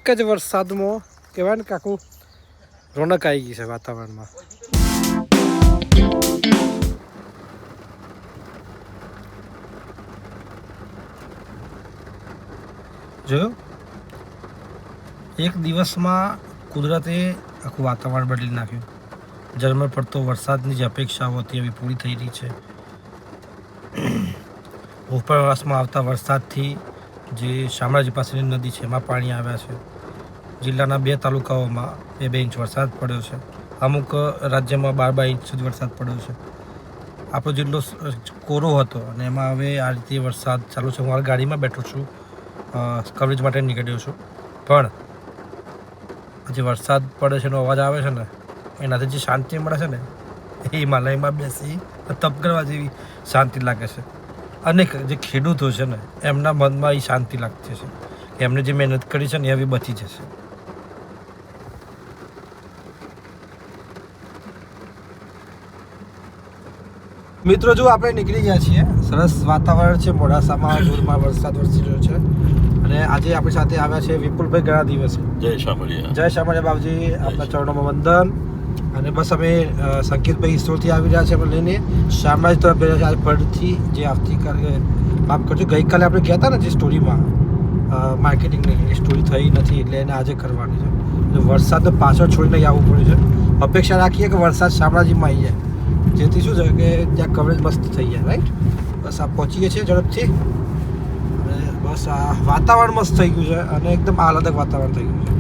એક જ વરસાદમાં કહેવાય ને કે આખું રોનક આવી ગઈ છે વાતાવરણમાં. જોયું, એક દિવસમાં કુદરતે આખું વાતાવરણ બદલી નાખ્યું. ઝરમર પડતો વરસાદની જે અપેક્ષાઓ હતી એવી પૂરી થઈ રહી છે. ઉપરવાસમાં આવતા વરસાદથી જે શામળાજી પાસેની નદી છે એમાં પાણી આવ્યા છે. જિલ્લાના 2 તાલુકાઓમાં 2 ઇંચ વરસાદ પડ્યો છે. અમુક રાજ્યમાં 12 ઇંચ સુધી વરસાદ પડ્યો છે. આપણો જિલ્લો કોરો હતો અને એમાં હવે આ રીતે વરસાદ ચાલુ છે. હું હાલ ગાડીમાં બેઠો છું, કવરેજ માટે નીકળ્યો છું. પણ જે વરસાદ પડે છે એનો અવાજ આવે છે ને એનાથી જે શાંતિ મળે છે ને એ હિમાલયમાં બેસી તપ કરવા જેવી શાંતિ લાગે છે. અનેક જે ખેડૂતો છે ને એમના મનમાં એ શાંતિ લાગતી છે કે એમને જે મહેનત કરી છે ને એ હવે બચી જશે. મિત્રો, જો આપણે નીકળી ગયા છીએ, સરસ વાતાવરણ છે, મોડાસામાં જોરમાં વરસાદ વરસી રહ્યો છે અને આજે આપણી સાથે આવ્યા છે વિપુલભાઈ. ઘણા દિવસે જય શામળિયા. જય શામળિયા બાપજી, આપણા ચરણોમાં વંદન. અને બસ અમે સંકેતભાઈ ઈસરોથી આવી રહ્યા છે અમે લઈને શામળાજી તરફ ગયા છે. આજે ફરીથી જે આવતીકાલે માફ કરજો, ગઈકાલે આપણે ગયા હતા ને જે સ્ટોરીમાં માર્કેટિંગની એ સ્ટોરી થઈ નથી એટલે એને આજે કરવાની છે. એટલે વરસાદને પાછળ છોડીને આવવું પડ્યું છે. અપેક્ષા રાખીએ કે વરસાદ શામળાજીમાં આવી જાય જેથી શું છે કે ત્યાં કવરેજ મસ્ત થઈ જાય. રાઈટ, બસ આ પહોંચીએ છીએ ઝડપથી અને બસ આ વાતાવરણ મસ્ત થઈ ગયું છે અને એકદમ આહલાદક વાતાવરણ થઈ ગયું છે.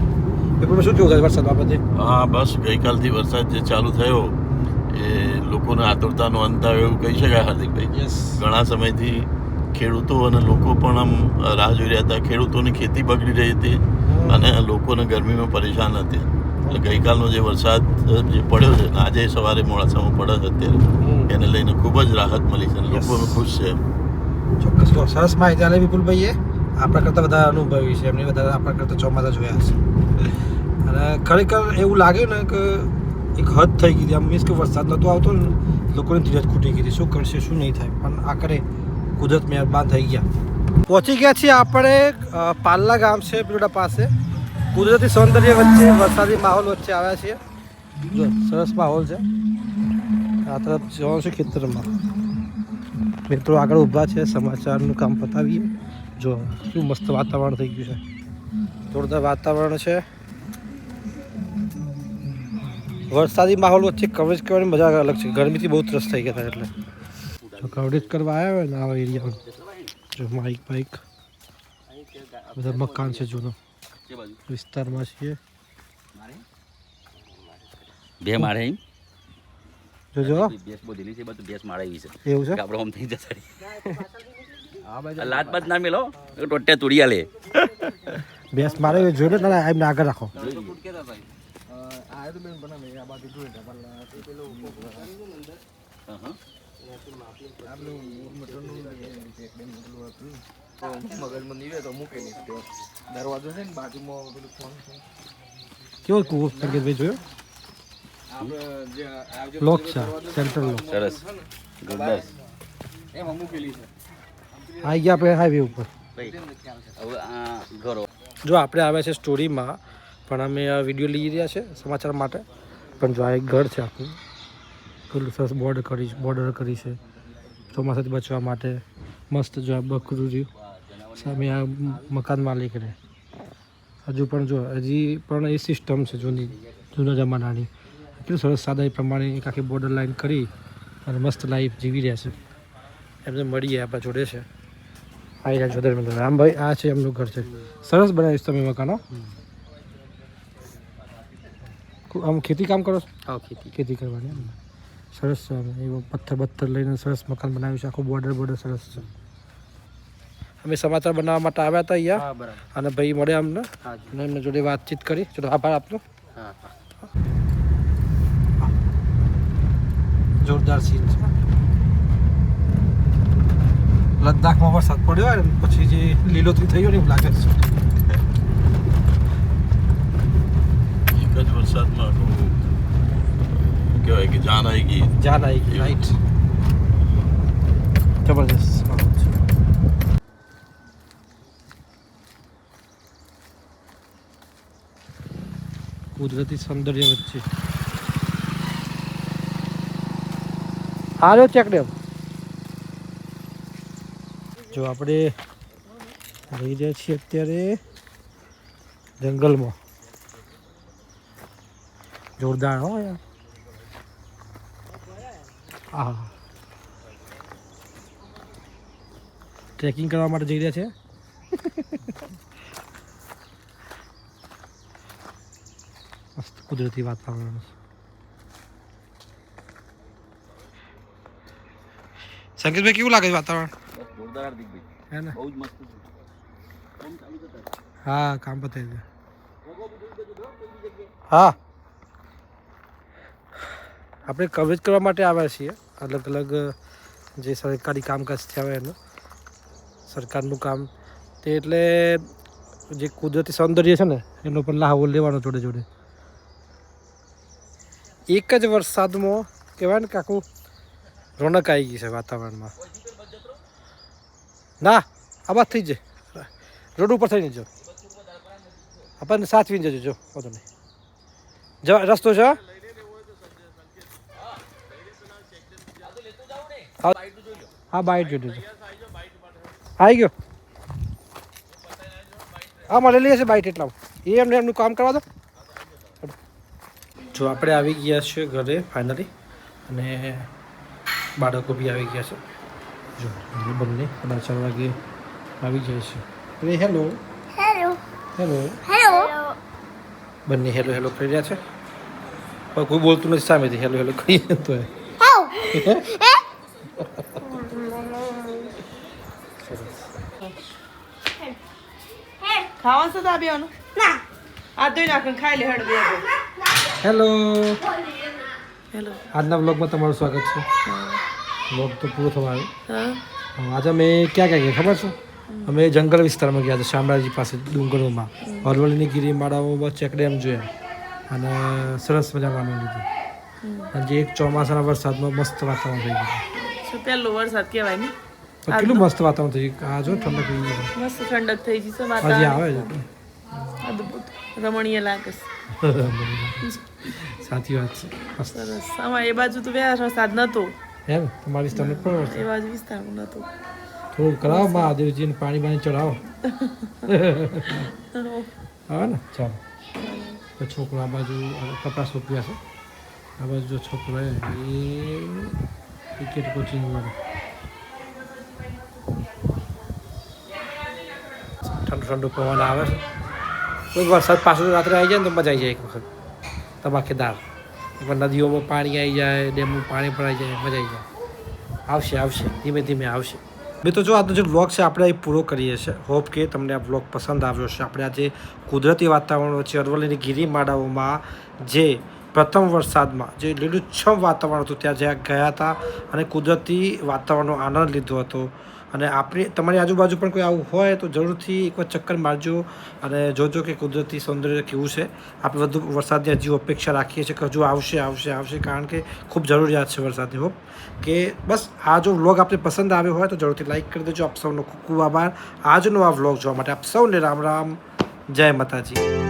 એ શું જોયું વરસાદ બાબતે? હા, બસ ગઈકાલથી વરસાદ જે ચાલુ થયો એ લોકોને આતુરતાનો અંત આવ્યો એવું કહી શકાય હાર્દિકભાઈ. ઘણા સમયથી ખેડૂતો અને લોકો પણ આમ રાહ જોઈ રહ્યા હતા. ખેડૂતોની ખેતી બગડી રહી હતી અને લોકોને ગરમીમાં પરેશાન હતી. એટલે ગઈકાલનો જે વરસાદ જે પડ્યો છે આજે સવારે મોડાસામાં પડે છે અત્યારે એને લઈને ખૂબ જ રાહત મળી છે. લોકો ખુશ છે. ચોક્કસ, સરસ માહિતી આલે વિપુલભાઈએ. આપણા કરતાં વધારે અનુભવી છે, એમને વધારે આપણા કરતાં ચોમાસા જોયા છે અને ખરેખર એવું લાગ્યું ને કે એક હદ થઈ ગઈ હતી. આમ મીન્સ કે વરસાદ નહોતો આવતો ને લોકોની ધીરજ ખૂટી ગઈ હતી. શું કરશે શું નહીં થાય, પણ આખરે કુદરત મહેરબાન થઈ ગયા. પહોંચી ગયા છીએ આપણે પાલ્લા ગામ છે પીરોડા પાસે. કુદરતી સૌંદર્ય વચ્ચે વરસાદી માહોલ વચ્ચે આવ્યા છીએ. જો સરસ માહોલ છે. આ તરફ જવાનું છે ખેતરમાં. મિત્રો આગળ ઊભા છે, સમાચારનું કામ પતાવીએ. જો શું મસ્ત વાતાવરણ થઈ ગયું છે, જોરદાર વાતાવરણ છે. વરસાદી માહોલ વચ્ચે કવરેજ કરવાની મજા અલગ છે. ગરમીથી બહુ ત્રસ્ત થઈ ગયા હતા એટલે જો કવરેજ કરવા આવ્યા હોય ને આવા એરિયામાં. જો માઇક બાઇક બધા મકાન છે, જૂનો વિસ્તારમાં છીએ. બે માળે જોજો બેસ બોધેલી છે, બધું બેસ માળે છે એવું છે. આપણે ઓમ થઈ જતા લાત બાત ના મેલો ટોટે તોડિયા લે બેસ મારે જોઈને તને એમને આગળ રાખો. કેવો કૂવો સંકેતભાઈ જોયો? લોક છે, સેન્ટ્રલ લોક. સરસ ગુડબસ આવી ગયા આપણે હાઈવે ઉપર. હવે આ ઘરો જો આપણે આવ્યા છે સ્ટોરીમાં, પણ અમે આ વિડીયો લઈ રહ્યા છે સમાચાર માટે. પણ જો આ એક ઘર છે આખું, પેલું સરસ બોર્ડર કરી છે ચોમાસાથી બચવા માટે. મસ્ત જો આ બકરું રહ્યું સામે આ મકાન માલિકને. હજુ પણ જો હજી પણ એ સિસ્ટમ છે જૂના જમાનાની. કેટલું સરસ સાદા એ પ્રમાણે એક આખી બોર્ડર લાઈન કરી અને મસ્ત લાઈફ જીવી રહ્યા છે. એમને મળીએ આપણા જોડે છે. આવી રહ્યા છો ધર્મેન્દ્ર રામભાઈ, આ છે એમનું ઘર છે. સરસ બનાવીશ તમે મકાનો. આમ ખેતી કામ કરો છો? હા, ખેતી કરવાની સરસ છે. એવું પથ્થર લઈને સરસ મકાન બનાવ્યું છે. આખું બોર્ડર સરસ છે. અમે સમાચાર બનાવવા માટે આવ્યા હતા અહીંયા અને ભાઈ મળ્યા અમને અને એમને જોડે વાતચીત કરી. ચલો આભાર આપનો. જોરદાર સીન છે. લદ્દાખમાં વરસાદ પડ્યો હોય ને પછી જે લીલોતરી થઈ હોય ને એવું લાગે છે. એક જ વરસાદમાં કહેવાય કે જાન આવી ગઈ. રાઈટ, જબરજસ્ત. કુદરતી સૌંદર્ય વચ્ચે હાલો ચેક ડેમ. જો આપણે રહી રહ્યા છીએ અત્યારે જંગલમાં. જોરદાર હો યાર. હા, ટ્રેકિંગ કરવા માટે જઈ રહ્યા છે. મસ્ત કુદરતી વાતાવરણ. સંકેતભાઈ કેવું લાગે છે વાતાવરણ? જોરદાર હાર્દિકભાઈ, હે ને? બહુ જ મસ્ત છે. કામ ચાલુ કરતા. હા, કામ પતાવી દે. હા, આપણે કવરેજ કરવા માટે આવ્યા છીએ. અલગ અલગ જે સરકારી કામકાજ થયા હોય એનું, સરકારનું કામ તે એટલે જે કુદરતી સૌંદર્ય છે ને એનો પણ લાહવો લેવાનો જોડે જોડે. એક જ વરસાદમાં કહેવાય ને કે આખું રોનક આવી ગઈ છે વાતાવરણમાં. ના, આ વાત થઈ જાય, રોડ ઉપર થઈને જો આપણને સાચવીને જજો. જો વાંધો નહીં, જવા રસ્તો છે. હા, બાઈટ જોઈ લેજો. આવી ગયો. હા, મળેલી હશે બાઈટ એટલા. એ એમને એમનું કામ કરવા દો. જો આપણે આવી ગયા છીએ ઘરે ફાઇનલી, અને બાળકો બી આવી ગયા છે. જો બંને 4 વાગે આવી જાય છે. અરે હેલો હેલો હેલો. હેલો બંને હેલો હેલો કરી રહ્યા છે, પણ કોઈ બોલતું નથી સામેથી. હેલો હેલો કરીએ તો ખાવાનું છે તો બેવાનું ના આ ધોઈ નાખીને ખાઈ લે હેડ બે હેલો. હેલો આજના વ્લોગમાં તમારું સ્વાગત છે. વ્લોગ તો પૂરો થવા આવ્યો. હા આજે અમે ક્યાં ગયા ખબર છે? અમે જંગલ વિસ્તારમાં ગયા હતા, શામળાજી પાસે ડુંગરોમાં. અરવલ્લીની ગિરિમાળાઓમાં ચેક ડેમ જોયા અને સરસ મજાનું આનંદ લીધો. અને જે એક ચોમાસાના વરસાદમાં મસ્ત વાતાવરણ થઈ ગયું. શું પહેલો વરસાદ કહેવાય ને તો કેટલું મસ્ત વાતાવરણ થઈ ગયું. આ જો ઠંડક થઈ ગઈ. મસ્ત ઠંડક થઈ ગઈ છે હજી વાતાવરણ આવે છે. અદભુત રમણીય લાગે છે સાચી વાત છે. મસ્ત. સરસ આમાં એ બાજુ તો વરસાદ નહોતો, એમ તમારી વિસ્તારને પણ વરસાદ. એ બાજુ વિસ્તારમાં નહોતો. થોડું કરાવો મહાદેવજીને પાણી ચડાવો. આવે ને? ચાલો. તો છોકરો આ બાજુ કપડાં સોંપ્યા છે. આ બાજુ જો છોકરો એ ક્રિકેટ કોચિંગ વાળો. ઠંડુ ઠંડુ પવન આવે છે. કોઈ વરસાદ પાછો રાત્રે આવી જાય ને તો મજા આવી જાય એક વખત ધમાકેદાર. એકવાર નદીઓમાં પાણી આવી જાય, ડેમનું પાણી ભરાઈ જાય, મજા આવી જાય. આવશે આવશે, ધીમે ધીમે આવશે. મિત્રો જો આજનો જે વ્લોગ છે આપણે અહીં પૂરો કરીએ છીએ. હોપ કે તમને આ વ્લોગ પસંદ આવ્યો છે. આપણે આજે કુદરતી વાતાવરણ વચ્ચે અરવલ્લીની ગિરિમાળાઓમાં જે પ્રથમ વરસાદમાં જે લીલુંછમ વાતાવરણ હતું ત્યાં જ્યાં ગયા હતા અને કુદરતી વાતાવરણનો આનંદ લીધો હતો. અને આપણે તમારી આજુબાજુ પણ કોઈ આવું હોય તો જરૂરથી એકવાર ચક્કર મારજો અને જોજો કે કુદરતી સૌંદર્ય કેવું છે. આપણે વધુ વરસાદની હજી અપેક્ષા રાખીએ છીએ કે હજુ આવશે આવશે આવશે, કારણ કે ખૂબ જરૂરિયાત છે વરસાદની. હોપ કે બસ આ જો વ્લોગ આપને પસંદ આવ્યો હોય તો જરૂરથી લાઈક કરી દેજો. આપ સૌનો ખૂબ ખૂબ આભાર આજનો આ વ્લોગ જોવા માટે. આપ સૌને રામ રામ, જય માતાજી.